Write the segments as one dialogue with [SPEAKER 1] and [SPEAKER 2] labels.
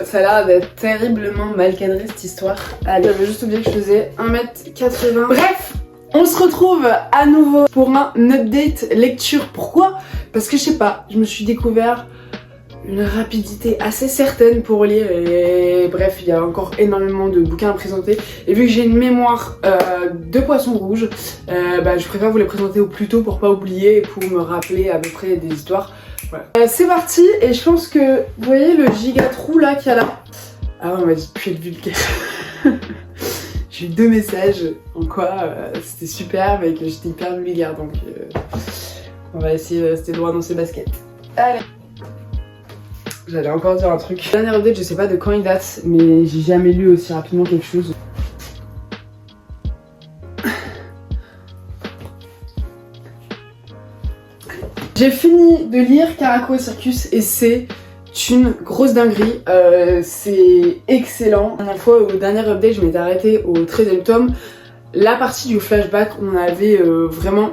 [SPEAKER 1] ça a l'air d'être terriblement mal cadré cette histoire. Allez, j'avais juste oublié que je faisais 1m80. Bref, on se retrouve à nouveau pour un update lecture. Pourquoi? Parce que je sais pas, je me suis découvert une rapidité assez certaine pour lire et bref, il y a encore énormément de bouquins à présenter et vu que j'ai une mémoire de poisson rouge, je préfère vous les présenter au plus tôt pour pas oublier et pour me rappeler à peu près des histoires. Voilà. C'est parti et je pense que vous voyez le giga trou là qu'il y a là. Ah ouais, on m'a dit de puer le vulgaire. J'ai eu 2 messages en quoi c'était super mais que j'étais hyper vulgaire donc on va essayer de rester droit dans ses baskets. Allez. J'allais encore dire un truc. Dernier update, je sais pas de quand il date, mais j'ai jamais lu aussi rapidement quelque chose. J'ai fini de lire Caraco Circus et c'est une grosse dinguerie. C'est excellent. La dernière fois, au dernier update, je m'étais arrêtée au 13e tome. La partie du flashback, on avait vraiment,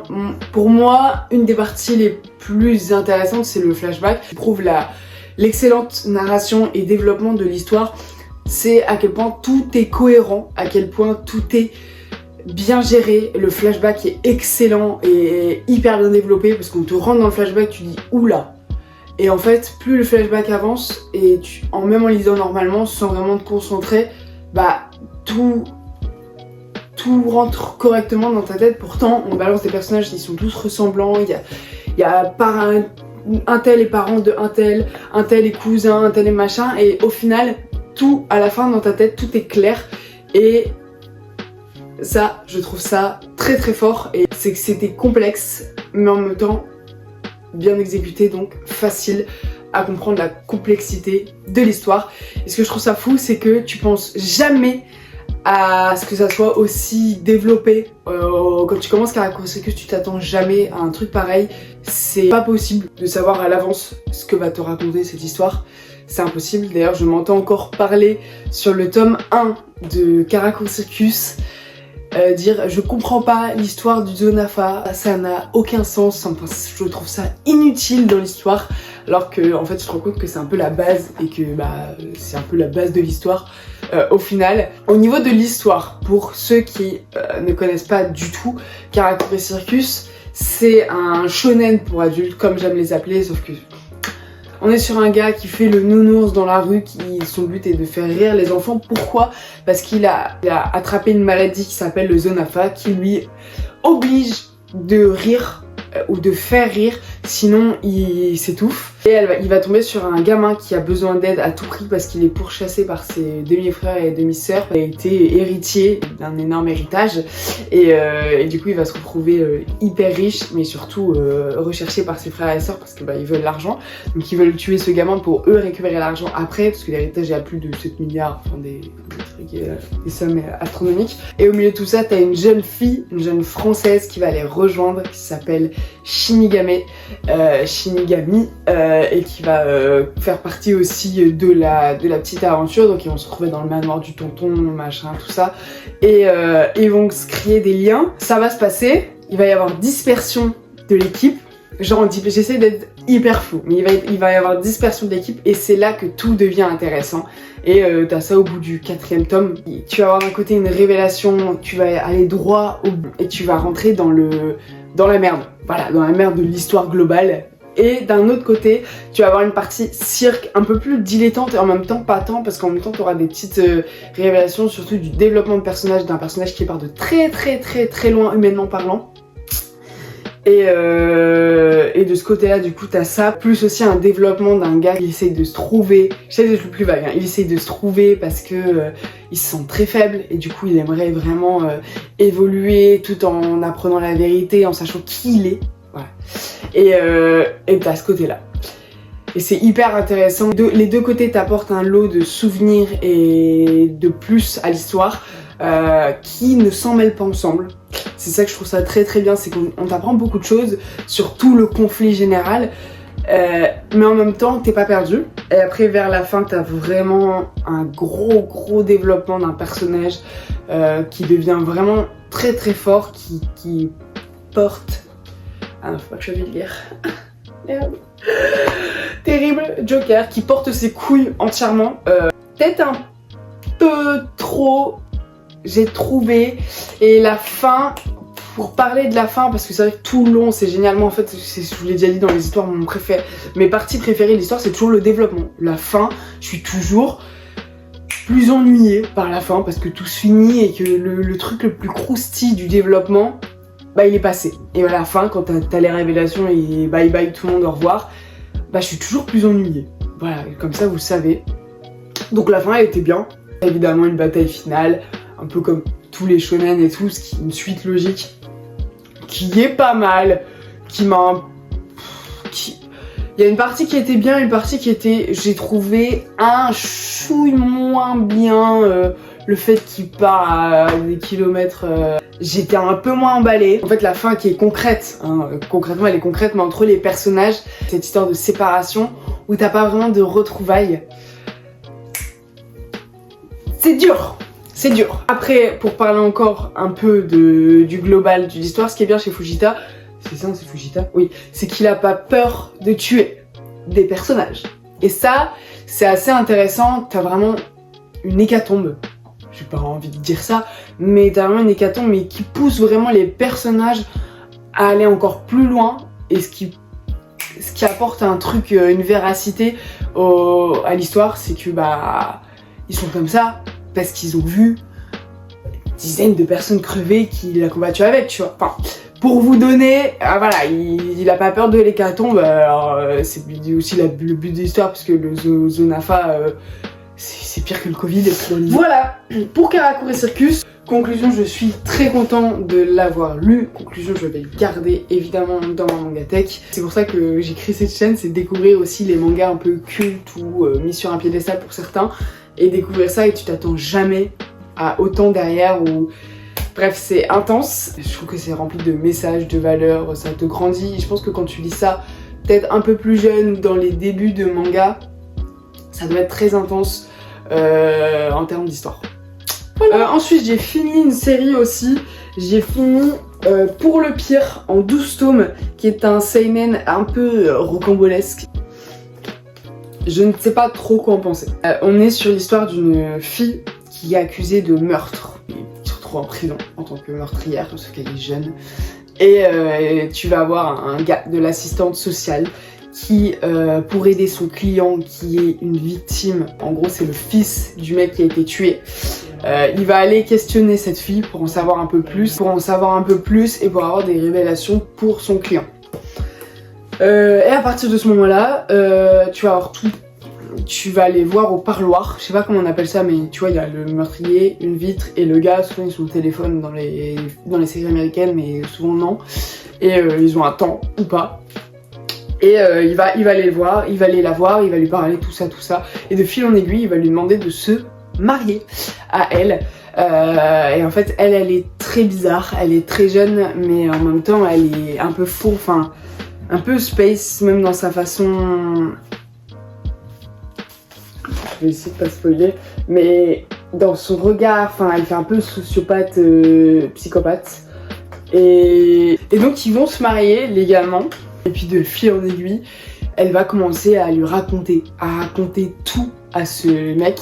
[SPEAKER 1] pour moi, une des parties les plus intéressantes, c'est le flashback. Il prouve l'excellente narration et développement de l'histoire, c'est à quel point tout est cohérent, à quel point tout est bien géré, le flashback est excellent et hyper bien développé parce qu'on te rentre dans le flashback, tu dis oula. Et en fait, plus le flashback avance et même en lisant normalement, sans vraiment te concentrer, tout rentre correctement dans ta tête. Pourtant, on balance des personnages, ils sont tous ressemblants, il y a pas un tel est parent de un tel est cousin, un tel est machin, et au final, tout à la fin dans ta tête, tout est clair. Et ça, je trouve ça très très fort. Et c'est que c'était complexe, mais en même temps bien exécuté, donc facile à comprendre la complexité de l'histoire. Et ce que je trouve ça fou, c'est que tu penses jamais à ce que ça soit aussi développé. Quand tu commences Caraco Circus, tu t'attends jamais à un truc pareil. C'est pas possible de savoir à l'avance ce que va te raconter cette histoire. C'est impossible. D'ailleurs, je m'entends encore parler sur le tome 1 de Caraco Circus. Dire je comprends pas l'histoire du Zonafa, ça n'a aucun sens, enfin, je trouve ça inutile dans l'histoire, alors que en fait je te rends compte que c'est un peu la base et que c'est un peu la base de l'histoire au final. Au niveau de l'histoire, pour ceux qui ne connaissent pas du tout, Caraco Circus, c'est un shonen pour adultes comme j'aime les appeler, sauf que on est sur un gars qui fait le nounours dans la rue, son but est de faire rire les enfants. Pourquoi? Parce qu'il a attrapé une maladie qui s'appelle le Zonafa, qui lui oblige de rire ou de faire rire, sinon il s'étouffe. Et il va tomber sur un gamin qui a besoin d'aide à tout prix parce qu'il est pourchassé par ses demi-frères et demi-sœurs. Il a été héritier d'un énorme héritage et du coup il va se retrouver hyper riche, mais surtout recherché par ses frères et sœurs parce que ils veulent l'argent. Donc ils veulent tuer ce gamin pour eux récupérer l'argent après, parce que l'héritage est à plus de 7 milliards, enfin des sommes astronomiques. Et au milieu de tout ça, t'as une jeune fille, une jeune française qui va les rejoindre, qui s'appelle Shinigami, et qui va faire partie aussi de la petite aventure. Donc ils vont se retrouver dans le manoir du tonton, machin, tout ça, et ils vont se créer des liens. Ça va se passer, il va y avoir dispersion de l'équipe. Genre, j'essaie d'être hyper fou, mais il va y avoir dispersion de l'équipe et c'est là que tout devient intéressant. Et t'as ça au bout du 4e tome. Tu vas avoir d'un côté une révélation, tu vas aller droit au bout et tu vas rentrer dans la merde. Voilà, dans la merde de l'histoire globale. Et d'un autre côté, tu vas avoir une partie cirque un peu plus dilettante et en même temps pas tant, parce qu'en même temps tu auras des petites révélations, surtout du développement de personnage, d'un personnage qui part de très très très très loin humainement parlant. Et de ce côté-là, du coup, t'as ça, plus aussi un développement d'un gars qui essaye de se trouver. J'essaie d'être le plus vague, hein. Il essaye de se trouver parce que il se sent très faible et du coup, il aimerait vraiment évoluer tout en apprenant la vérité, en sachant qui il est. Voilà. Et t'as ce côté-là. Et c'est hyper intéressant. Les deux côtés t'apportent un lot de souvenirs et de plus à l'histoire qui ne s'en mêlent pas ensemble. C'est ça que je trouve ça très très bien, c'est qu'on t'apprend beaucoup de choses sur tout le conflit général, mais en même temps t'es pas perdu. Et après vers la fin t'as vraiment un gros développement d'un personnage qui devient vraiment très très fort, qui porte... Ah non, faut pas que je vais le lire. Merde. Terrible Joker qui porte ses couilles entièrement. peut-être un peu trop, j'ai trouvé. Et la fin, pour parler de la fin, parce que c'est vrai que tout le long c'est génialement, en fait, je vous l'ai déjà dit dans les histoires, mes parties préférées de l'histoire c'est toujours le développement. La fin, je suis toujours plus ennuyée par la fin parce que tout se finit et que le truc le plus croustillant du développement, bah il est passé. Et à la fin, quand t'as les révélations et bye bye tout le monde, au revoir, bah je suis toujours plus ennuyée. Voilà, comme ça vous le savez. Donc la fin elle était bien. Évidemment une bataille finale, un peu comme tous les shonen et tout, ce qui est une suite logique qui est pas mal, il y a une partie qui était bien, une partie qui était, j'ai trouvé un chouille moins bien, le fait qu'il part à des kilomètres, j'étais un peu moins emballée. En fait la fin qui est concrète, hein, concrètement elle est concrète, mais entre les personnages, cette histoire de séparation où t'as pas vraiment de retrouvailles, c'est dur. C'est dur. Après, pour parler encore un peu du global de l'histoire, ce qui est bien chez Fujita, c'est ça, c'est Fujita? Oui, c'est qu'il a pas peur de tuer des personnages. Et ça, c'est assez intéressant. T'as vraiment une hécatombe. J'ai pas envie de dire ça, mais t'as vraiment une hécatombe, mais qui pousse vraiment les personnages à aller encore plus loin. Et ce qui apporte un truc, une véracité à l'histoire, c'est que bah ils sont comme ça parce qu'ils ont vu dizaines de personnes crever qu'il a combattu avec, tu vois. Enfin, pour vous donner, voilà, il a pas peur de l'hécatombe. Alors c'est aussi le but de l'histoire parce que le Zonafa, c'est pire que le Covid. Voilà, pour Karakuri Circus. Conclusion, je suis très content de l'avoir lu. Conclusion, je vais le garder évidemment dans ma mangatech. C'est pour ça que j'ai créé cette chaîne, c'est découvrir aussi les mangas un peu cultes ou mis sur un piédestal pour certains. Et découvrir ça et tu t'attends jamais à autant derrière ou... Bref, c'est intense. Je trouve que c'est rempli de messages, de valeurs, ça te grandit. Je pense que quand tu lis ça, peut-être un peu plus jeune, dans les débuts de manga, ça doit être très intense en termes d'histoire. Voilà. Ensuite, j'ai fini une série aussi. J'ai fini Pour le pire en 12 tomes, qui est un seinen un peu rocambolesque. Je ne sais pas trop quoi en penser. On est sur l'histoire d'une fille qui est accusée de meurtre. Qui se retrouve en prison en tant que meurtrière, parce qu'elle est jeune. Et tu vas avoir un gars de l'assistante sociale qui, pour aider son client qui est une victime, en gros c'est le fils du mec qui a été tué, il va aller questionner cette fille pour en savoir un peu plus, et pour avoir des révélations pour son client. Et à partir de ce moment-là, tu vas avoir tout. Tu vas aller voir au parloir, je sais pas comment on appelle ça, mais tu vois, il y a le meurtrier, une vitre et le gars, souvent ils sont au téléphone dans les séries américaines, mais souvent non. Et ils ont un temps ou pas. Et il va aller voir, il va aller la voir, il va lui parler, tout ça. Et de fil en aiguille, il va lui demander de se marier à elle. Et en fait, elle est très bizarre, elle est très jeune, mais en même temps, elle est un peu faux, enfin, un peu space, même dans sa façon... Je vais essayer de pas spoiler, mais dans son regard, enfin, elle fait un peu sociopathe, psychopathe. Et donc, ils vont se marier légalement. Et puis, de fil en aiguille, elle va commencer à lui raconter tout à ce mec,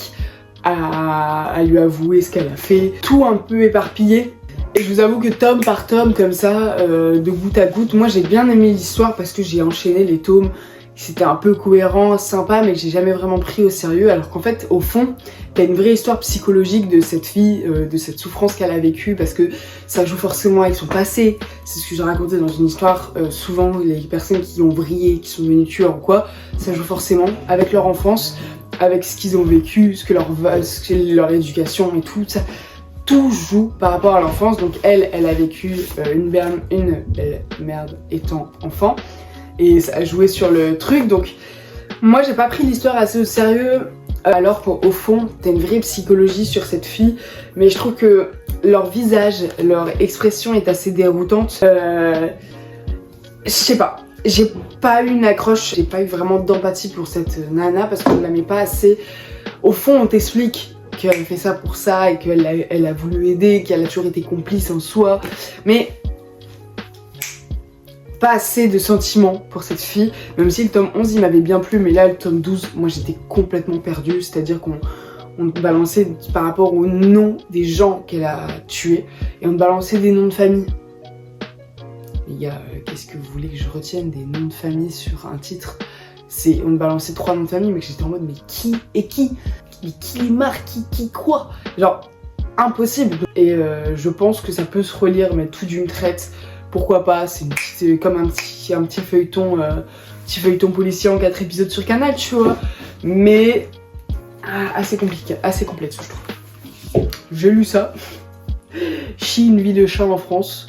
[SPEAKER 1] à lui avouer ce qu'elle a fait, tout un peu éparpillé. Et je vous avoue que tome par tome, comme ça, de goutte à goutte, moi j'ai bien aimé l'histoire parce que j'ai enchaîné les tomes. C'était un peu cohérent, sympa, mais que j'ai jamais vraiment pris au sérieux. Alors qu'en fait, au fond, t'as une vraie histoire psychologique de cette fille, de cette souffrance qu'elle a vécue, parce que ça joue forcément avec son passé. C'est ce que j'ai raconté dans une histoire. Souvent, les personnes qui ont brillé, qui sont devenues tueurs ou quoi, ça joue forcément avec leur enfance, avec ce qu'ils ont vécu, ce que leur éducation et tout ça. Tout joue par rapport à l'enfance. Donc elle a vécu une belle merde étant enfant. Et ça a joué sur le truc, donc moi j'ai pas pris l'histoire assez au sérieux, alors qu'au fond t'as une vraie psychologie sur cette fille, mais je trouve que leur visage, leur expression est assez déroutante. Je sais pas, j'ai pas eu une accroche, j'ai pas eu vraiment d'empathie pour cette nana parce qu'on la met pas assez. Au fond on t'explique qu'elle fait ça pour ça et qu'elle a voulu aider, qu'elle a toujours été complice en soi, mais pas assez de sentiments pour cette fille, même si le tome 11 il m'avait bien plu, mais là le tome 12, moi j'étais complètement perdue, c'est-à-dire qu'on on te balançait par rapport aux noms des gens qu'elle a tués, et on te balançait des noms de famille. Les gars, qu'est-ce que vous voulez que je retienne des noms de famille sur un titre? On me balançait 3 noms de famille, mais j'étais en mode, mais qui est qui? Mais qui les marque? Qui quoi? Genre, impossible. Et je pense que ça peut se relire, mais tout d'une traite. Pourquoi pas? C'est comme un petit feuilleton policier en 4 épisodes sur Canal, tu vois. Mais assez compliqué, assez complexe, je trouve. J'ai lu ça. Chi, une vie de chat en France.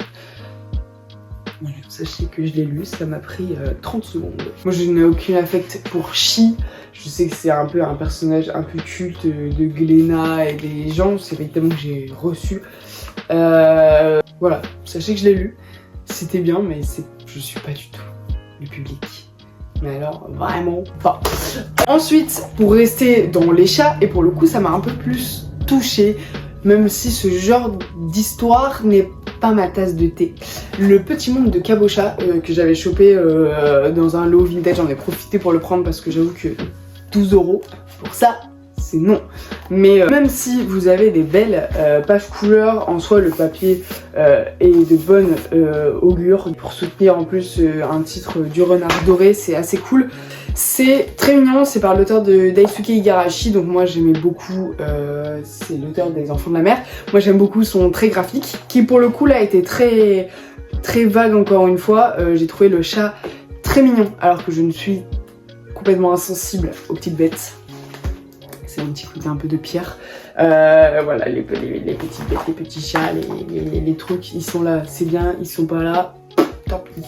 [SPEAKER 1] Voilà, sachez que je l'ai lu, ça m'a pris 30 secondes. Moi, je n'ai aucun affect pour Chi. Je sais que c'est un peu un personnage un peu culte de Glénat et des gens. C'est évidemment que j'ai reçu. Voilà, sachez que je l'ai lu. C'était bien, mais je suis pas du tout le public. Mais alors, vraiment pas. Ensuite, pour rester dans les chats, et pour le coup, ça m'a un peu plus touchée, même si ce genre d'histoire n'est pas ma tasse de thé. Le petit monde de Cabocha, que j'avais chopé dans un lot vintage, j'en ai profité pour le prendre parce que j'avoue que 12 € pour ça, c'est non. Mais même si vous avez des belles pages couleurs, en soi le papier est de bonne augure. Pour soutenir en plus un titre du Renard Doré, c'est assez cool. C'est très mignon, c'est par l'auteur de Daisuke Igarashi, donc moi j'aimais beaucoup, c'est l'auteur des Enfants de la Mer. Moi j'aime beaucoup son trait graphique, qui pour le coup là était très vague encore une fois. J'ai trouvé le chat très mignon, alors que je ne suis complètement insensible aux petites bêtes. C'est un petit côté un peu de pierre. Voilà, les petites bêtes, les petits chats, les trucs, ils sont là, c'est bien, ils sont pas là, tant pis.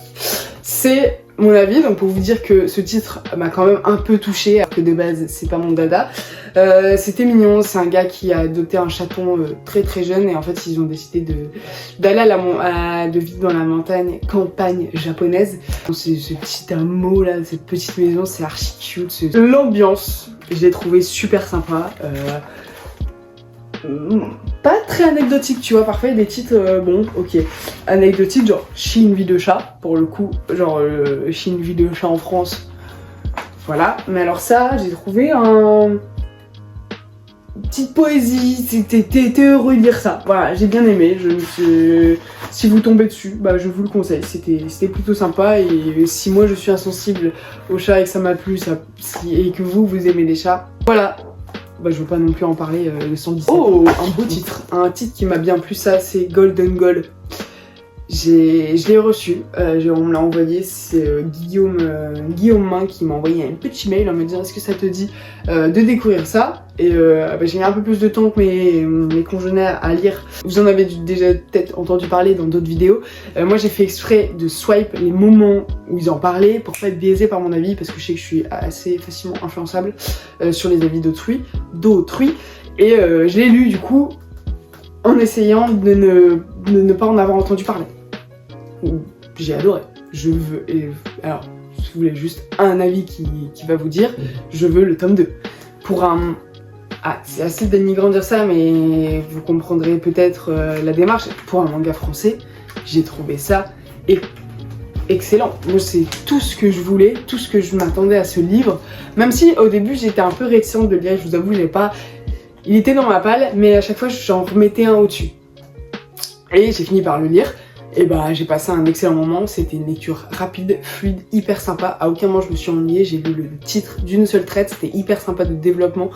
[SPEAKER 1] C'est mon avis, donc pour vous dire que ce titre m'a quand même un peu touchée, alors que de base c'est pas mon dada. C'était mignon, c'est un gars qui a adopté un chaton très jeune, et en fait ils ont décidé d'aller de vivre dans la campagne japonaise. Ce petit hameau là, cette petite maison, c'est archi cute. L'ambiance, je l'ai trouvé super sympa. Pas très anecdotique, tu vois, parfois il y a des titres, bon, ok, anecdotique, genre Chi, une vie de chat, pour le coup, genre Chi, une vie de chat en France, voilà. Mais alors ça, j'ai trouvé une petite poésie, t'es heureux de lire ça, voilà, j'ai bien aimé. Si vous tombez dessus, bah je vous le conseille, c'était plutôt sympa. Et si moi je suis insensible aux chats et que ça m'a plu, et que vous aimez les chats, voilà. Bah, je veux pas non plus en parler le 117. Oh, un beau titre. Un titre qui m'a bien plu, ça, c'est Golden Goal. Je l'ai reçu, on me l'a envoyé, c'est Guillaume Main qui m'a envoyé un petit mail en me disant est-ce que ça te dit de découvrir ça. Et j'ai mis un peu plus de temps que mes congénères à lire. Vous en avez déjà peut-être entendu parler dans d'autres vidéos. Moi j'ai fait exprès de swipe les moments où ils en parlaient pour pas être biaisé par mon avis, parce que je sais que je suis assez facilement influençable sur les avis d'autrui. Et je l'ai lu du coup en essayant de ne pas en avoir entendu parler. J'ai adoré. Alors, si vous voulez juste un avis qui va vous dire, je veux le tome 2. C'est assez dénigrant de dire ça, mais vous comprendrez peut-être la démarche. Pour un manga français, j'ai trouvé ça excellent. Moi, c'est tout ce que je voulais, tout ce que je m'attendais à ce livre. Même si au début, j'étais un peu réticente de le lire, je vous avoue, il était dans ma palle, mais à chaque fois, j'en remettais un au-dessus. Et j'ai fini par le lire. Et bah j'ai passé un excellent moment, c'était une lecture rapide, fluide, hyper sympa. À aucun moment je me suis ennuyée, j'ai lu le titre d'une seule traite, c'était hyper sympa de développement.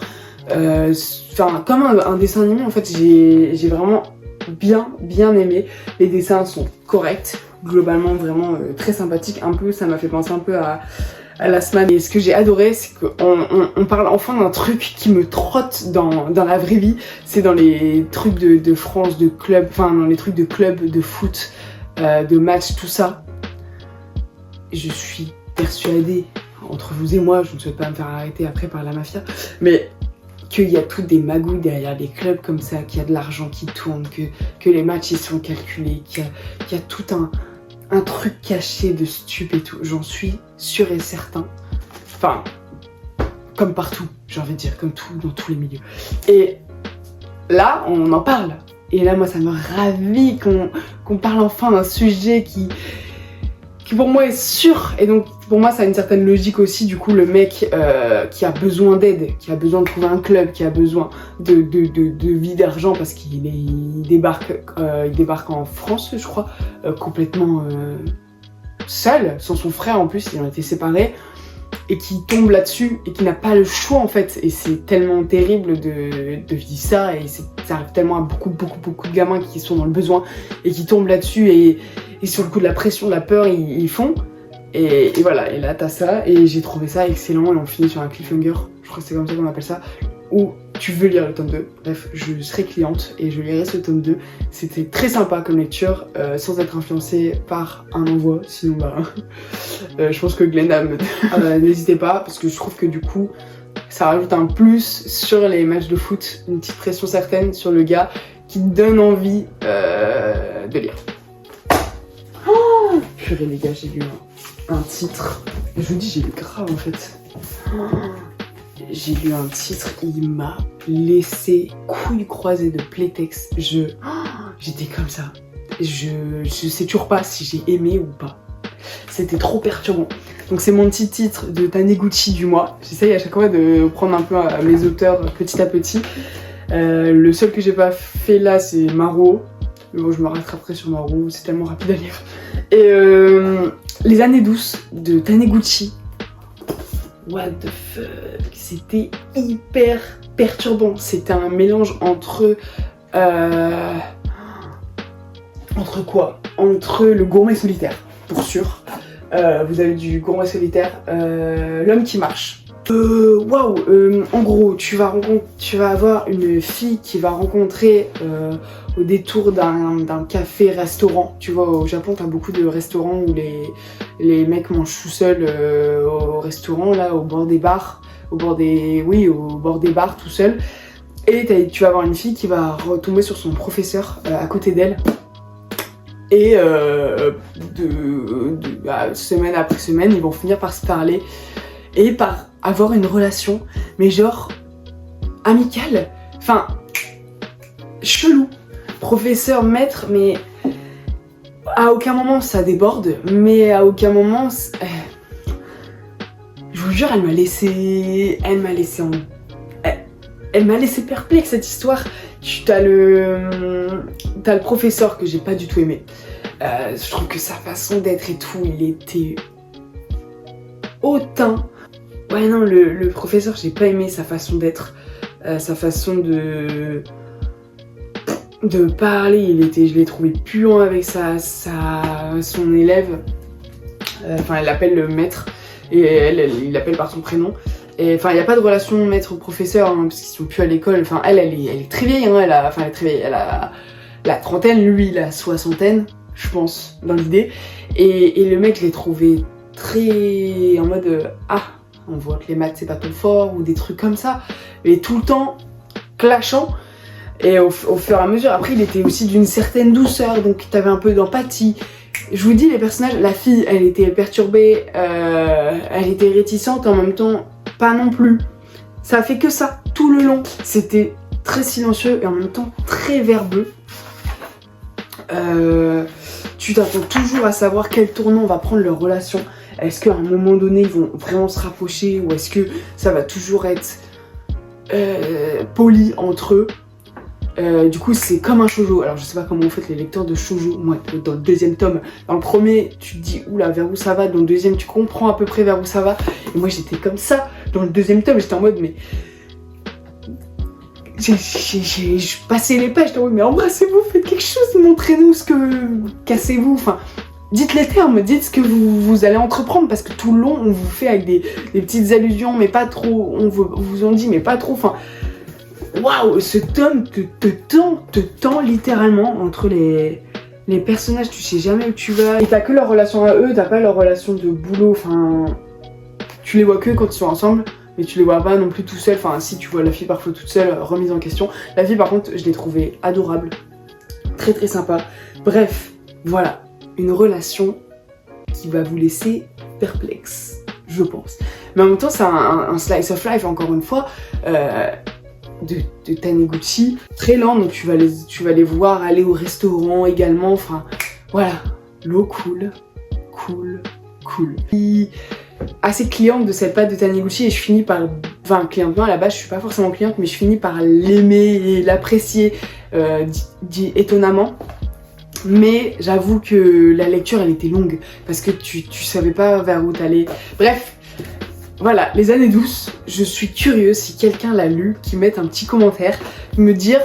[SPEAKER 1] Comme un dessin animé, en fait, j'ai vraiment bien aimé. Les dessins sont corrects, globalement vraiment très sympathiques. Un peu, ça m'a fait penser un peu à Last Man. Et ce que j'ai adoré, c'est qu'on parle enfin d'un truc qui me trotte dans la vraie vie. C'est dans les trucs de France, de club, enfin dans les trucs de club, de foot, de match, tout ça. Je suis persuadée, entre vous et moi, je ne souhaite pas me faire arrêter après par la mafia, mais qu'il y a toutes des magouilles derrière des clubs comme ça, qu'il y a de l'argent qui tourne, que les matchs ils sont calculés, qu'il y a tout un truc caché de stup et tout. J'en suis sûre et certain. Enfin, comme partout, j'ai envie de dire, comme tout, dans tous les milieux. Et là, on en parle. Et là, moi, ça me ravit qu'on parle enfin d'un sujet qui pour moi est sûr, et donc pour moi ça a une certaine logique aussi. Du coup le mec qui a besoin d'aide, qui a besoin de trouver un club, qui a besoin de vie, d'argent, parce qu'il débarque en France je crois, complètement seul, sans son frère en plus, ils ont été séparés, et qui tombe là-dessus et qui n'a pas le choix en fait. Et c'est tellement terrible de vivre ça, et ça arrive tellement à beaucoup de gamins qui sont dans le besoin et qui tombent là-dessus, et sur le coup de la pression, de la peur, ils font. Et voilà, et là t'as ça, et j'ai trouvé ça excellent, et on finit sur un cliffhanger, je crois que c'est comme ça qu'on appelle ça, où tu veux lire le tome 2. Bref, je serai cliente et je lirai ce tome 2. C'était très sympa comme lecture, sans être influencée par un envoi, sinon bah... je pense que Glenda n'hésitez pas, parce que je trouve que du coup, ça rajoute un plus sur les matchs de foot, une petite pression certaine sur le gars, qui donne envie de lire. Oh purée les gars, j'ai lu un titre, je vous dis j'ai lu grave en fait. J'ai lu un titre, il m'a laissé couilles croisées de playtex. J'étais comme ça. Je sais toujours pas si j'ai aimé ou pas. C'était trop perturbant. Donc c'est mon petit titre de Taniguchi du mois. J'essaye à chaque fois de prendre un peu mes auteurs petit à petit. Le seul que j'ai pas fait là c'est Maruo. Mais bon, je me rattraperai sur Maruo, c'est tellement rapide à lire. Et Les années douces de Taniguchi. What the fuck, c'était hyper perturbant. C'était un mélange entre quoi? Entre le gourmet solitaire, pour sûr. Vous avez du gourmet solitaire, l'homme qui marche. Waouh, en gros, tu vas avoir une fille qui va rencontrer au détour d'un café-restaurant. Tu vois, au Japon, t'as beaucoup de restaurants où les mecs mangent tout seuls au restaurant, là, au bord des bars, au bord des bars, tout seul. Et tu vas avoir une fille qui va retomber sur son professeur à côté d'elle. Et semaine après semaine, ils vont finir par se parler et par avoir une relation, mais genre amicale, enfin chelou, professeur, maître, mais à aucun moment ça déborde, mais à aucun moment, je vous jure, elle m'a laissé perplexe cette histoire. T'as le professeur que j'ai pas du tout aimé. Je trouve que sa façon d'être et tout, il était hautain. Ouais non, le professeur, j'ai pas aimé sa façon d'être, sa façon de parler. Je l'ai trouvé puant avec son élève. Enfin, elle l'appelle le maître et il l'appelle par son prénom. Et enfin, il n'y a pas de relation maître-professeur, hein, parce qu'ils sont plus à l'école. Enfin, elle est très vieille, hein, elle a la trentaine, lui la soixantaine, je pense, dans l'idée. Et le mec, je l'ai trouvé très en mode on voit que les maths c'est pas ton fort, ou des trucs comme ça, et tout le temps clashant. Et au fur et à mesure, après il était aussi d'une certaine douceur, donc t'avais un peu d'empathie. Je vous dis, les personnages, la fille elle était perturbée, elle était réticente, en même temps pas non plus. Ça a fait que ça tout le long. C'était très silencieux et en même temps très verbeux. Tu t'attends toujours à savoir quel tournant va prendre leur relation. Est-ce qu'à un moment donné ils vont vraiment se rapprocher, ou est-ce que ça va toujours être poli entre eux. Du coup c'est comme un shoujo. Alors je sais pas comment vous faites les lecteurs de shoujo. Moi dans le deuxième tome, dans le premier tu te dis oula vers où ça va, dans le deuxième tu comprends à peu près vers où ça va. Et moi j'étais comme ça dans le deuxième tome, j'étais en mode mais... Je passais les pages, j'étais en mode mais embrassez-vous, faites quelque chose, montrez-nous ce que... Cassez-vous, enfin... Dites les termes, dites ce que vous allez entreprendre, parce que tout le long on vous fait avec des petites allusions mais pas trop, on vous en dit mais pas trop, enfin... Waouh, ce tome te tend littéralement entre les personnages, tu sais jamais où tu vas. Et t'as que leur relation à eux, t'as pas leur relation de boulot, enfin... Tu les vois que quand ils sont ensemble, mais tu les vois pas non plus tout seul. Enfin si, tu vois la fille parfois toute seule, remise en question. La fille par contre, je l'ai trouvée adorable, très très sympa. Bref, voilà, une relation qui va vous laisser perplexe, je pense. Mais en même temps, c'est un slice of life, encore une fois, de Taniguchi, très lent, donc tu vas les voir aller au restaurant également, enfin voilà, l'eau coule, cool. Assez cliente de cette pâte de Taniguchi et je finis par... Enfin, cliente, non, à la base je suis pas forcément cliente, mais je finis par l'aimer et l'apprécier étonnamment. Mais j'avoue que la lecture elle était longue parce que tu savais pas vers où t'allais. Bref, voilà, Les Années Douces. Je suis curieuse si quelqu'un l'a lu, qu'il mette un petit commentaire, me dire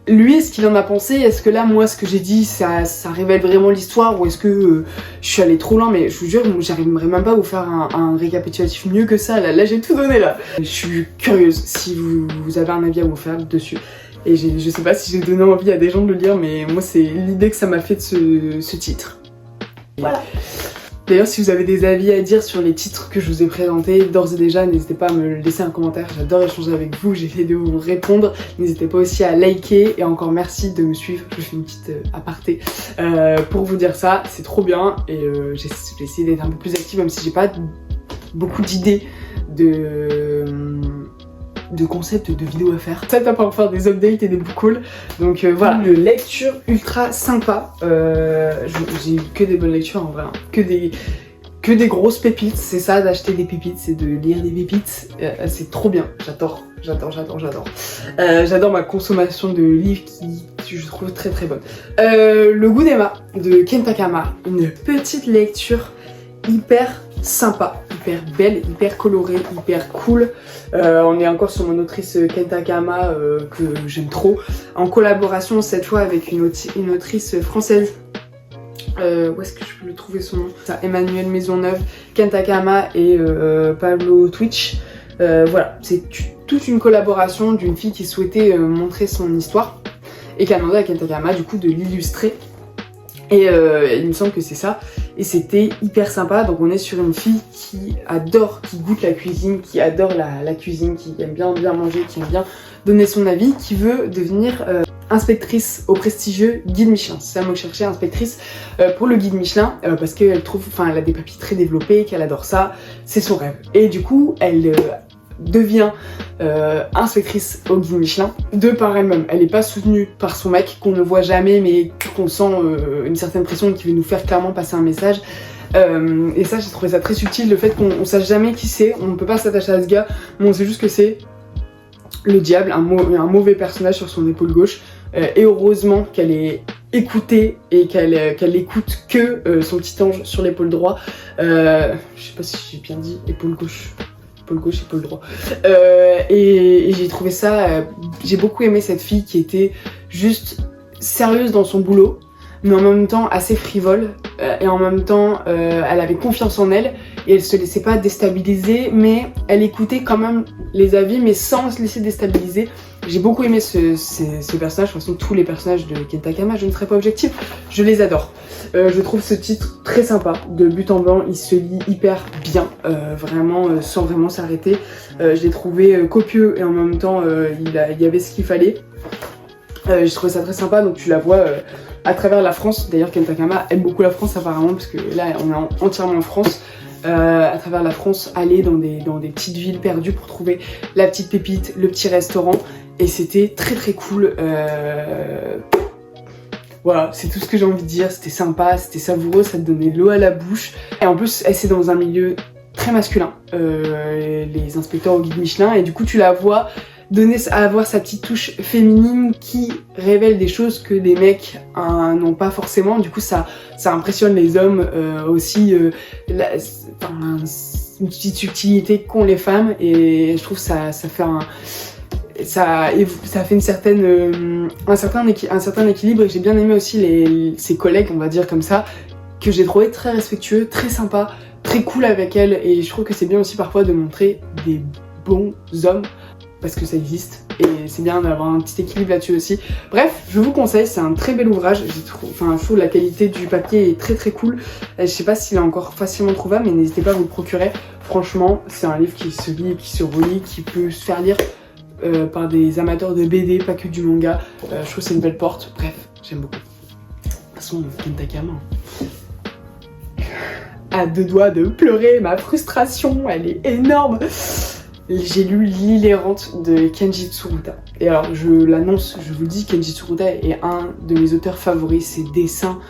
[SPEAKER 1] lui ce qu'il en a pensé. Est-ce que là moi ce que j'ai dit ça révèle vraiment l'histoire ou est-ce que je suis allée trop loin? Mais je vous jure, j'arriverai même pas à vous faire un récapitulatif mieux que ça. Là j'ai tout donné là. Je suis curieuse si vous avez un avis à vous faire dessus. Et je sais pas si j'ai donné envie à des gens de le lire, mais moi c'est l'idée que ça m'a fait de ce titre. Voilà. D'ailleurs, si vous avez des avis à dire sur les titres que je vous ai présentés, d'ores et déjà, n'hésitez pas à me laisser un commentaire. J'adore échanger avec vous, j'essaie de vous répondre. N'hésitez pas aussi à liker et encore merci de me suivre. Je fais une petite aparté pour vous dire ça. C'est trop bien et j'ai essayé d'être un peu plus active, même si j'ai pas beaucoup d'idées de concepts de vidéos à faire. Ça t'as pas faire des updates et des books cool. Donc voilà, une lecture ultra sympa. J'ai eu que des bonnes lectures en vrai, hein. Que des grosses pépites. C'est ça d'acheter des pépites, c'est de lire des pépites. C'est trop bien, j'adore. J'adore ma consommation de livres qui je trouve très très bonne. Le goût d'Emma de Ken Takama, une petite lecture hyper sympa, hyper belle, hyper colorée, hyper cool. On est encore sur mon autrice Ken Takama que j'aime trop, en collaboration cette fois avec une autrice française. Où est-ce que je peux le trouver son nom? Emmanuelle Maisonneuve, Ken Takama et Pablo Twitch. Voilà, c'est toute une collaboration d'une fille qui souhaitait montrer son histoire et qui a demandé à Ken Takama du coup de l'illustrer. Et il me semble que c'est ça. Et c'était hyper sympa. Donc on est sur une fille qui adore, qui goûte la cuisine, qui adore la cuisine, qui aime bien manger, qui aime bien donner son avis, qui veut devenir inspectrice au prestigieux guide Michelin. C'est ça le mot que je cherchais, inspectrice pour le guide Michelin, parce qu'elle trouve, enfin elle a des papiers très développés, qu'elle adore ça, c'est son rêve. Et du coup elle devient inspectrice au guide Michelin de par elle-même. Elle n'est pas soutenue par son mec qu'on ne voit jamais mais qu'on sent une certaine pression qui veut nous faire clairement passer un message. Et ça j'ai trouvé ça très subtil, le fait qu'on sache jamais qui c'est, on ne peut pas s'attacher à ce gars, mais on sait juste que c'est le diable, un mauvais personnage sur son épaule gauche. Et heureusement qu'elle est écoutée et qu'elle écoute que son petit ange sur l'épaule droite. Je sais pas si j'ai bien dit épaule gauche, épaule droit. Et j'ai trouvé ça, j'ai beaucoup aimé cette fille qui était juste sérieuse dans son boulot, mais en même temps assez frivole, et en même temps elle avait confiance en elle et elle se laissait pas déstabiliser, mais elle écoutait quand même les avis mais sans se laisser déstabiliser. J'ai beaucoup aimé ce personnage. De toute façon tous les personnages de Ken Takama, je ne serai pas objective, je les adore. Je trouve ce titre très sympa, de but en blanc, il se lit hyper bien, vraiment sans vraiment s'arrêter. Je l'ai trouvé copieux et en même temps il y avait ce qu'il fallait. J'ai trouvé ça très sympa, donc tu la vois à travers la France. D'ailleurs Ken Takama aime beaucoup la France apparemment, parce que là on est entièrement en France. À travers la France, aller dans des petites villes perdues pour trouver la petite pépite, le petit restaurant, et c'était très très cool. Voilà, c'est tout ce que j'ai envie de dire, c'était sympa, c'était savoureux, ça te donnait l'eau à la bouche. Et en plus, c'est dans un milieu très masculin, les inspecteurs au guide Michelin, et du coup tu la vois avoir sa petite touche féminine qui révèle des choses que les mecs n'ont pas forcément. Du coup ça impressionne les hommes aussi, une petite subtilité qu'ont les femmes, et je trouve ça fait ça fait un certain équilibre. Et j'ai bien aimé aussi ses collègues, on va dire comme ça, que j'ai trouvé très respectueux, très sympa, très cool avec elle. Et je trouve que c'est bien aussi parfois de montrer des bons hommes, parce que ça existe, et c'est bien d'avoir un petit équilibre là-dessus aussi. Bref, je vous conseille, c'est un très bel ouvrage. Je trouve la qualité du papier est très très cool. Je sais pas s'il est encore facilement trouvable, mais n'hésitez pas à vous le procurer. Franchement, c'est un livre qui se lit, qui se relit, qui peut se faire lire par des amateurs de BD, pas que du manga. Je trouve que c'est une belle porte. Bref, j'aime beaucoup. De toute façon, Ken Takama, à deux doigts de pleurer, ma frustration, elle est énorme. J'ai lu L'île errante de Kenji Tsuruta. Et alors, je l'annonce, je vous le dis, Kenji Tsuruta est un de mes auteurs favoris. Ses dessins,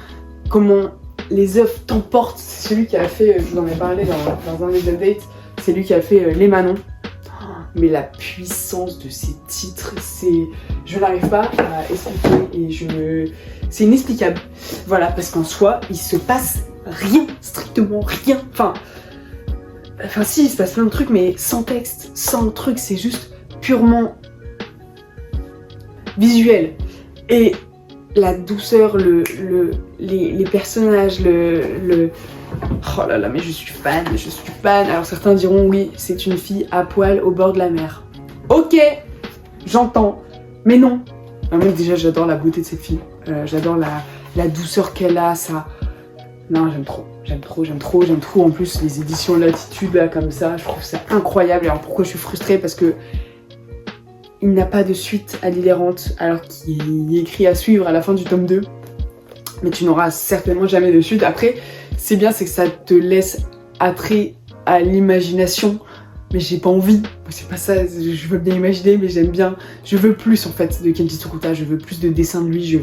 [SPEAKER 1] comment les œuvres t'emportent. C'est celui qui a fait, je vous en ai parlé dans un des updates, c'est lui qui a fait Les Manons. Mais la puissance de ces titres, je n'arrive pas à expliquer et c'est inexplicable. Voilà, parce qu'en soi, il se passe rien, strictement rien. Enfin si, il se passe plein de trucs, mais sans texte, sans truc, c'est juste purement visuel. Et la douceur, les personnages, oh là là, mais je suis fan. Alors certains diront oui, c'est une fille à poil au bord de la mer. Ok, j'entends, mais non. Moi déjà, j'adore la beauté de cette fille. J'adore la douceur qu'elle a, ça. Non, j'aime trop. En plus, les éditions Latitude, là, comme ça, je trouve ça incroyable. Alors pourquoi je suis frustrée? Parce que il n'a pas de suite à L'île errante, alors qu'il est écrit à suivre à la fin du tome 2. Mais tu n'auras certainement jamais de suite. Après, c'est bien, c'est que ça te laisse attrait à l'imagination. Mais j'ai pas envie. C'est pas ça, je veux bien imaginer, mais j'aime bien. Je veux plus en fait de Kenji Tsuruta, je veux plus de dessins de lui,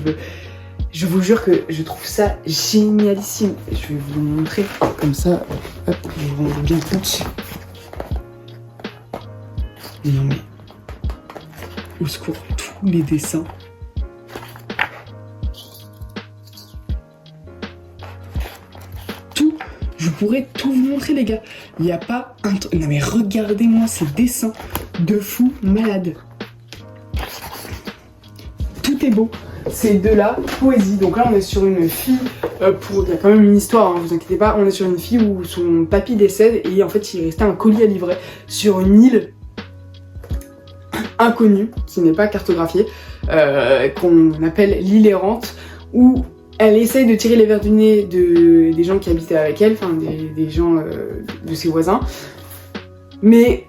[SPEAKER 1] je vous jure que je trouve ça génialissime. Je vais vous le montrer comme ça. Hop, je vous rends bien compte. Non mais... Au secours, tous les dessins. Tout, je pourrais tout vous montrer les gars. Il n'y a pas un... Non mais regardez-moi ces dessins de fou malade. Tout est beau. C'est de la poésie. Donc là on est sur une fille, il y a quand même une histoire, hein, vous inquiétez pas. On est sur une fille où son papy décède et en fait il restait un colis à livrer sur une île inconnue, qui n'est pas cartographiée, qu'on appelle l'île errante, où elle essaye de tirer les vers du nez des gens qui habitaient avec elle, enfin des gens de ses voisins, mais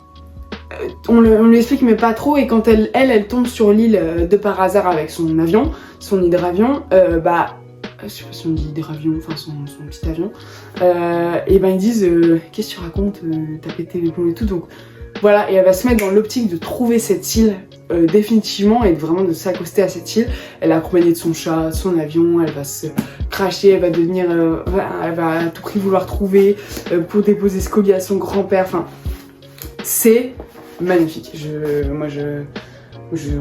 [SPEAKER 1] on lui explique mais pas trop, et quand elle tombe sur l'île de par hasard avec son avion, son hydravion, je sais pas si on dit hydravion, enfin son petit avion, et ben ils disent qu'est-ce que tu racontes, t'as pété les plombs et tout, donc voilà, et elle va se mettre dans l'optique de trouver cette île définitivement et vraiment de s'accoster à cette île. Elle est accompagnée de son chat, de son avion, elle va se cracher, elle va devenir, elle va à tout prix vouloir trouver pour déposer ce colis à son grand-père. Enfin, c'est magnifique. En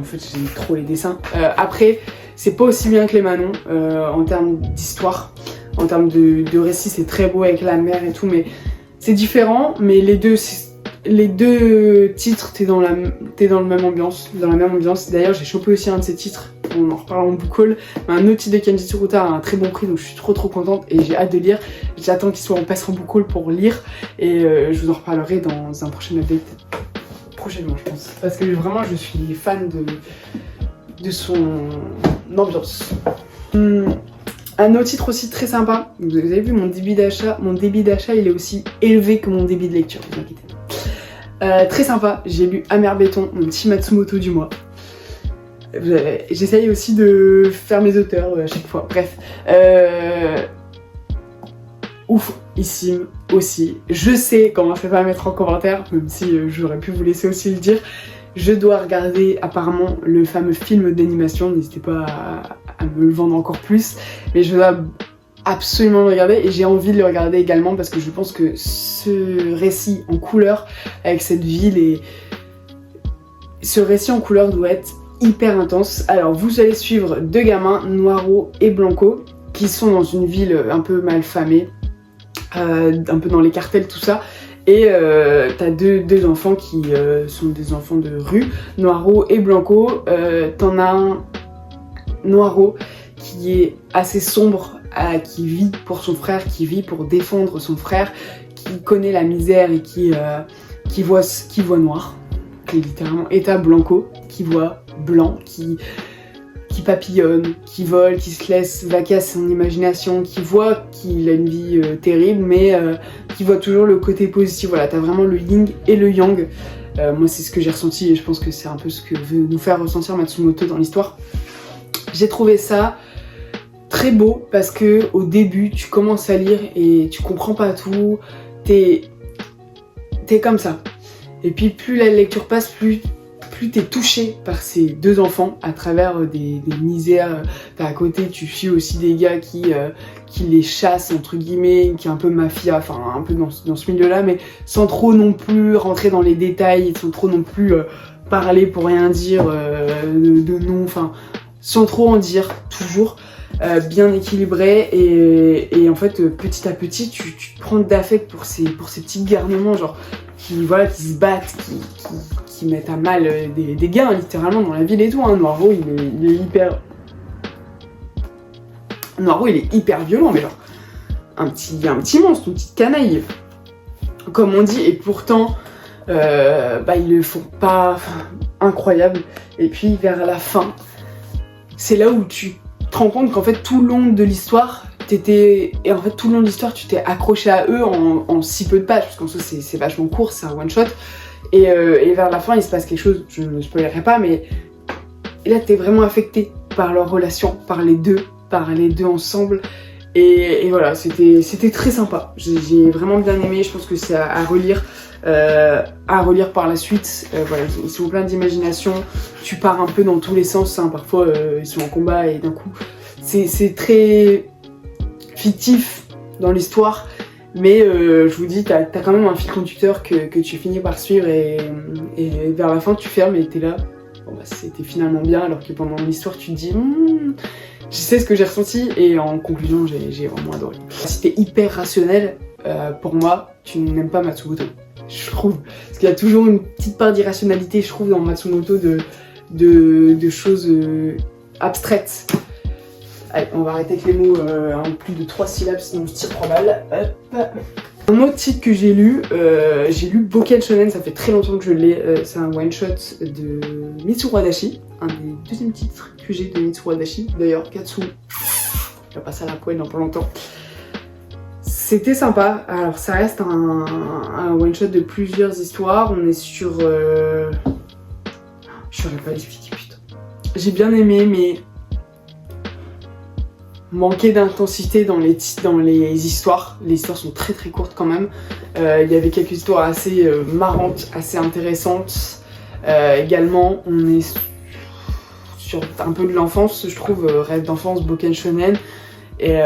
[SPEAKER 1] fait, j'aime trop les dessins. Après, c'est pas aussi bien que Les Manons en termes d'histoire, en termes de récit, c'est très beau avec la mer et tout, mais c'est différent. Mais les deux titres, t'es dans la même ambiance, D'ailleurs, j'ai chopé aussi un de ces titres, on en reparle en book haul, mais un autre titre de Kenji Tsuruta à un très bon prix, donc je suis trop contente et j'ai hâte de lire. J'attends qu'il soit en passe en book haul pour lire et je vous en reparlerai dans un prochain update, prochainement je pense, parce que vraiment je suis fan de son ambiance. Un autre titre aussi très sympa, vous avez vu mon débit d'achat il est aussi élevé que mon débit de lecture, ne vous inquiétez pas. Très sympa, j'ai lu Amer Béton, mon petit Matsumoto du mois. J'essaye aussi de faire mes auteurs à chaque fois, bref. Oufissime aussi. Je sais comment je vais pas à mettre en commentaire, même si j'aurais pu vous laisser aussi le dire. Je dois regarder apparemment le fameux film d'animation, n'hésitez pas à me le vendre encore plus, mais je dois absolument le regarder et j'ai envie de le regarder également parce que je pense que ce récit en couleur avec cette ville et ce récit en couleur doit être hyper intense. Alors vous allez suivre deux gamins, Noiro et Blanco, qui sont dans une ville un peu malfamée, un peu dans les cartels tout ça, et t'as deux enfants qui sont des enfants de rue, Noiro et Blanco. T'en as un, Noiro, qui est assez sombre, qui vit pour son frère, qui vit pour défendre son frère, qui connaît la misère et qui voit noir, littéralement. Et t'as Blanco qui voit blanc, qui papillonne, qui vole, qui se laisse vaquer à son imagination, qui voit qu'il a une vie terrible, mais qui voit toujours le côté positif. Voilà, t'as vraiment le yin et le yang. Moi c'est ce que j'ai ressenti et je pense que c'est un peu ce que veut nous faire ressentir Matsumoto dans l'histoire. J'ai trouvé ça très beau parce que au début tu commences à lire et tu comprends pas tout, t'es comme ça. Et puis plus la lecture passe, plus plus t'es touché par ces deux enfants à travers des misères. T'as à côté, tu suis aussi des gars qui les chassent entre guillemets, qui est un peu mafia, enfin un peu dans ce milieu-là, mais sans trop non plus rentrer dans les détails, sans trop non plus parler pour rien dire de non, enfin sans trop en dire, toujours bien équilibré et en fait petit à petit tu te prends d'affect pour ces petits garnements genre qui se battent, qui mettent à mal des gars hein, littéralement dans la ville et tout. Hein. Noiro il est hyper violent, mais genre un petit monstre, une petite canaille comme on dit, et pourtant ils le font pas incroyable. Et puis vers la fin, c'est là où tu te rends compte qu'en fait tout le long de l'histoire tu t'es accroché à eux en si peu de pages, parce qu'en soi c'est vachement court, c'est un one shot, et vers la fin il se passe quelque chose, je ne spoilerai pas, mais là t'es vraiment affecté par leur relation, par les deux ensemble, et voilà, c'était très sympa, j'ai vraiment bien aimé. Je pense que c'est à relire par la suite. Voilà, ils sont plein d'imagination, tu pars un peu dans tous les sens, hein. Parfois ils sont en combat et d'un coup c'est très fictif dans l'histoire, mais je vous dis, t'as quand même un fil conducteur que tu finis par suivre, et vers la fin tu fermes et t'es là, bon bah c'était finalement bien, alors que pendant l'histoire tu te dis je sais ce que j'ai ressenti, et en conclusion j'ai vraiment adoré. Si t'es hyper rationnel, pour moi tu n'aimes pas Matsumoto, je trouve, parce qu'il y a toujours une petite part d'irrationalité, je trouve, dans Matsumoto, de choses abstraites. Allez, on va arrêter avec les mots en plus de 3 syllabes, sinon je tire 3 balles. Hop. Un autre titre que j'ai lu Boken Shonen, ça fait très longtemps que je l'ai, c'est un one shot de Mitsuru Adachi, un des deuxièmes titres que j'ai de Mitsuru Adachi. D'ailleurs, Katsu, il va passer à la poêle dans pas longtemps. C'était sympa, alors ça reste un one shot de plusieurs histoires, on est sur... Je saurais pas l'expliquer, putain. J'ai bien aimé, mais... manquer d'intensité dans les histoires. Les histoires sont très très courtes quand même. Il y avait quelques histoires assez marrantes, assez intéressantes. Également, on est sur un peu de l'enfance, je trouve, rêve d'enfance, Boken Shonen. Et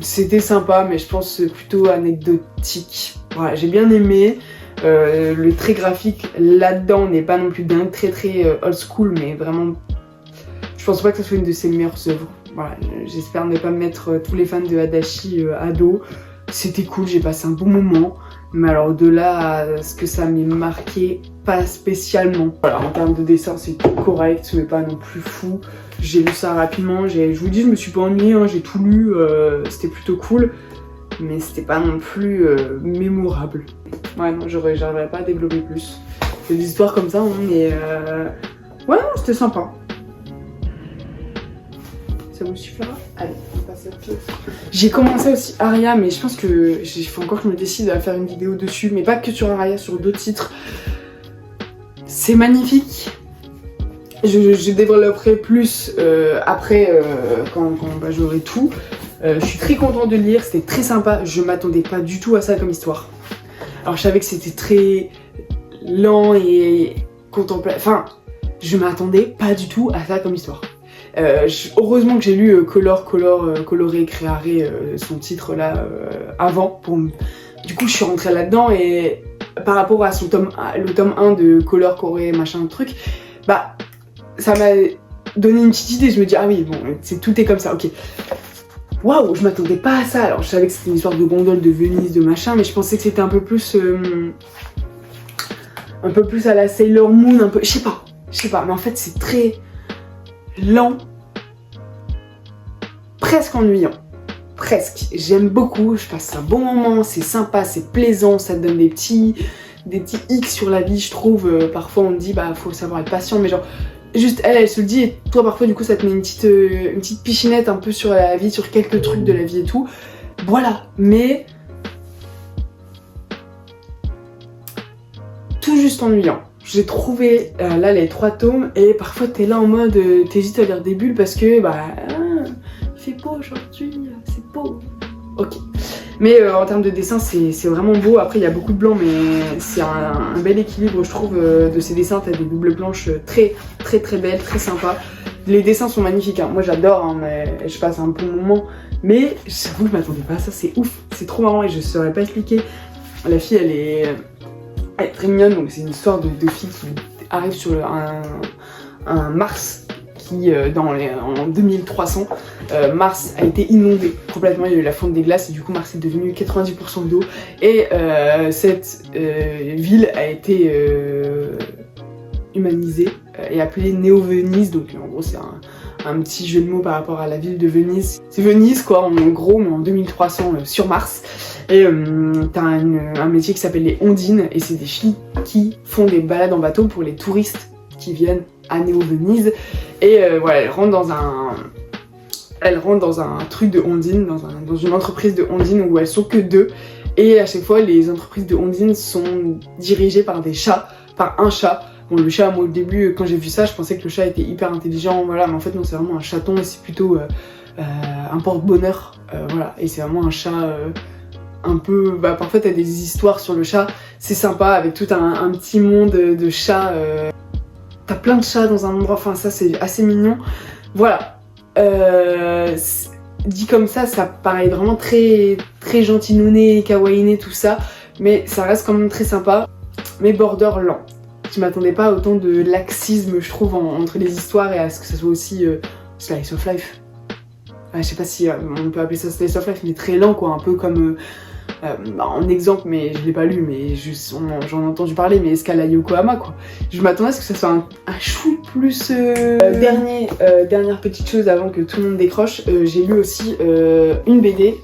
[SPEAKER 1] c'était sympa, mais je pense plutôt anecdotique. Voilà, j'ai bien aimé. Le trait graphique là-dedans n'est pas non plus dingue, très old school, mais vraiment, je pense pas que ce soit une de ses meilleures œuvres. Voilà, j'espère ne pas mettre tous les fans de Adachi à dos. C'était cool, j'ai passé un bon moment, mais alors de là à ce que ça m'ait marqué, pas spécialement. Voilà, en termes de dessin, c'est correct, mais pas non plus fou. J'ai lu ça rapidement, je vous dis, je me suis pas ennuyée, hein, j'ai tout lu, c'était plutôt cool, mais c'était pas non plus mémorable. Ouais, non, j'arriverais pas à développer plus. C'est des histoires comme ça, hein, mais ouais, non, c'était sympa. Ça vous suffira? Allez, on passe à autre chose. J'ai commencé aussi Aria, mais je pense que il faut encore que je me décide à faire une vidéo dessus, mais pas que sur Aria, sur d'autres titres. C'est magnifique. Je développerai plus après, quand j'aurai tout. Je suis très contente de le lire, c'était très sympa. Je m'attendais pas du tout à ça comme histoire. Alors je savais que c'était très lent et contemplatif. Enfin, je m'attendais pas du tout à ça comme histoire. Heureusement que j'ai lu Coloré Creare, son titre là, avant. Du coup, je suis rentrée là-dedans, et par rapport à le tome 1 de Color Corée, machin truc, bah, ça m'a donné une petite idée. Je me dis, ah oui, bon, tout est comme ça, ok. Waouh, je m'attendais pas à ça. Alors, je savais que c'était une histoire de gondole, de Venise, de machin, mais je pensais que c'était un peu plus à la Sailor Moon, un peu, je sais pas, mais en fait, c'est très lent, presque ennuyant, presque. J'aime beaucoup, je passe un bon moment, c'est sympa, c'est plaisant, ça te donne des petits X sur la vie, je trouve. Parfois on te dit, bah faut savoir être patient, mais genre, juste elle se le dit, et toi parfois du coup ça te met une petite pichinette un peu sur la vie, sur quelques trucs de la vie et tout. Voilà, mais tout juste ennuyant. J'ai trouvé là les 3 tomes, et parfois t'es là en mode t'hésites à lire des bulles parce que bah il fait beau aujourd'hui, c'est beau. Ok. Mais en termes de dessin, c'est vraiment beau. Après, il y a beaucoup de blanc, mais c'est un bel équilibre, je trouve, de ces dessins. T'as des doubles planches très belles, très sympas. Les dessins sont magnifiques, hein. Moi j'adore, hein, mais je passe un bon moment. Mais j'avoue que je m'attendais pas à ça, c'est ouf, c'est trop marrant et je saurais pas expliquer. La fille, elle est très mignonne, donc c'est une histoire de fille qui arrive sur un Mars qui, en 2300, Mars a été inondé complètement, il y a eu la fonte des glaces et du coup Mars est devenu 90% d'eau. Et cette ville a été humanisée et appelée Néo-Venise, donc en gros c'est un petit jeu de mots par rapport à la ville de Venise. C'est Venise quoi, en gros, mais en 2300 sur Mars. Et t'as un métier qui s'appelle les ondines, et c'est des filles qui font des balades en bateau pour les touristes qui viennent à Néo-Venise. Et voilà, elles rentrent dans un truc de ondines, dans une entreprise de ondines où elles sont que deux. Et à chaque fois, les entreprises de ondines sont dirigées par un chat. Bon, le chat, moi au début, quand j'ai vu ça, je pensais que le chat était hyper intelligent, voilà, mais en fait non, c'est vraiment un chaton et c'est plutôt un porte-bonheur, voilà, et c'est vraiment un chat un peu, parfois t'as des histoires sur le chat, c'est sympa, avec tout un petit monde de chats, t'as plein de chats dans un endroit, enfin ça c'est assez mignon, voilà, dit comme ça paraît vraiment très gentillouné, kawaiiné, tout ça, mais ça reste quand même très sympa, mais border lent. Je m'attendais pas à autant de laxisme, je trouve, entre les histoires et à ce que ça soit aussi slice of life. Je sais pas si on peut appeler ça slice of life, mais très lent quoi, un peu comme en exemple, mais je l'ai pas lu, mais j'en ai entendu parler, mais Escala Yokohama quoi. Je m'attendais à ce que ça soit un chou plus. Dernière petite chose avant que tout le monde décroche, j'ai lu aussi une BD.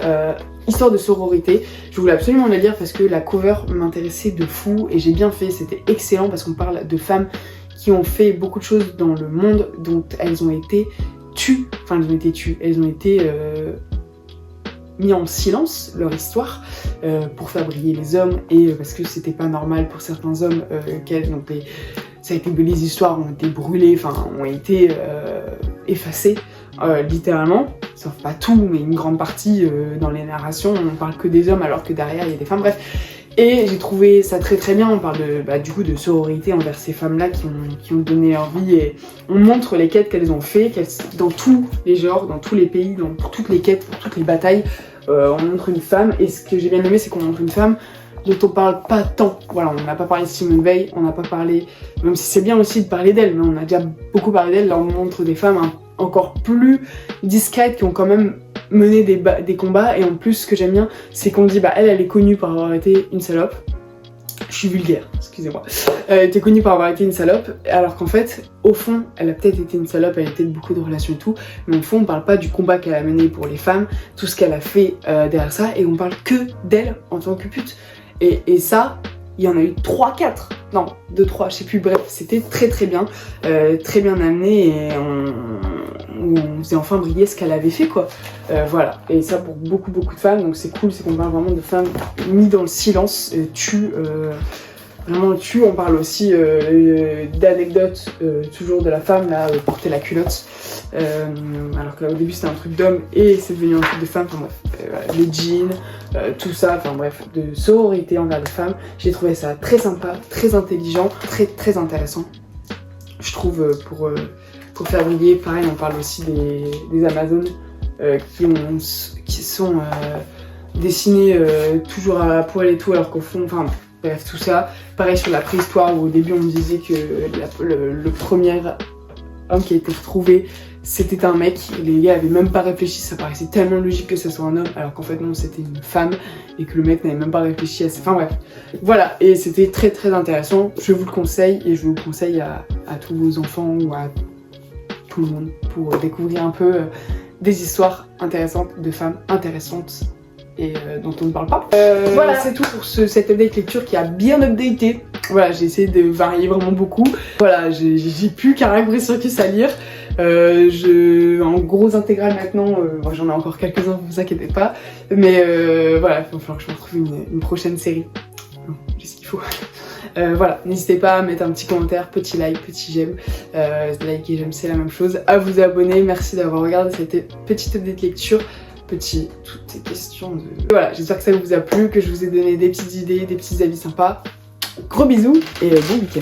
[SPEAKER 1] Histoire de sororité, je voulais absolument la lire parce que la cover m'intéressait de fou et j'ai bien fait, c'était excellent parce qu'on parle de femmes qui ont fait beaucoup de choses dans le monde dont elles ont été tues, elles ont été mis en silence leur histoire pour faire briller les hommes et parce que c'était pas normal pour certains hommes les histoires ont été brûlées, ont été effacées littéralement, sauf pas tout, mais une grande partie dans les narrations, on parle que des hommes alors que derrière il y a des femmes, bref. Et j'ai trouvé ça très bien, on parle du coup de sororité envers ces femmes-là qui ont donné leur vie et on montre les quêtes qu'elles ont fait, dans tous les genres, dans tous les pays, pour toutes les quêtes, pour toutes les batailles, on montre une femme et ce que j'ai bien aimé c'est qu'on montre une femme dont on parle pas tant. Voilà, on n'a pas parlé de Simone Veil, on n'a pas parlé, même si c'est bien aussi de parler d'elle, mais on a déjà beaucoup parlé d'elle, là on montre des femmes encore plus discrètes qui ont quand même mené des combats et en plus ce que j'aime bien c'est qu'on dit elle est connue pour avoir été une salope. Je suis vulgaire, excusez-moi. Elle était connue pour avoir été une salope, alors qu'en fait, au fond, elle a peut-être été une salope, elle a peut-être beaucoup de relations et tout, mais au fond, on parle pas du combat qu'elle a mené pour les femmes, tout ce qu'elle a fait derrière ça, et on parle que d'elle en tant que pute. Et ça, il y en a eu 3-4, non, 2-3, je sais plus, bref, c'était très bien amené, et on faisait enfin briller ce qu'elle avait fait, quoi. Voilà, et ça pour beaucoup de femmes, donc c'est cool, c'est qu'on parle vraiment de femmes mises dans le silence, vraiment tues. On parle aussi d'anecdotes, toujours de la femme, là, porter la culotte, alors qu'au début c'était un truc d'homme et c'est devenu un truc de femme, voilà, les jeans, tout ça, bref, de sororité envers les femmes. J'ai trouvé ça très sympa, très intelligent, très intéressant, je trouve, pour faire briller. Pareil, on parle aussi des Amazones qui sont dessinées toujours à poil et tout, alors qu'au fond, bref, tout ça. Pareil sur la préhistoire où au début on me disait que le premier homme qui a été retrouvé c'était un mec, les gars avaient même pas réfléchi, ça paraissait tellement logique que ce soit un homme alors qu'en fait non, c'était une femme et que le mec n'avait même pas réfléchi à ça. Bref, voilà, et c'était très intéressant, je vous le conseille et je vous le conseille à tous vos enfants ou à tout le monde pour découvrir un peu des histoires intéressantes de femmes intéressantes et dont on ne parle pas. Voilà, c'est tout pour cette update lecture qui a bien updaté. Voilà, j'ai essayé de varier vraiment beaucoup. Voilà, j'ai plus qu'un raccourci à lire. En gros intégrale maintenant, j'en ai encore quelques-uns, vous inquiétez pas. Mais voilà, il va falloir que je me retrouve une prochaine série. J'ai ce qu'il faut. Voilà, n'hésitez pas à mettre un petit commentaire, petit like, petit j'aime, like et j'aime c'est la même chose, à vous abonner, merci d'avoir regardé cette petite update lecture, petit, tout est question de... Voilà, j'espère que ça vous a plu, que je vous ai donné des petites idées, des petits avis sympas. Gros bisous et bon week-end.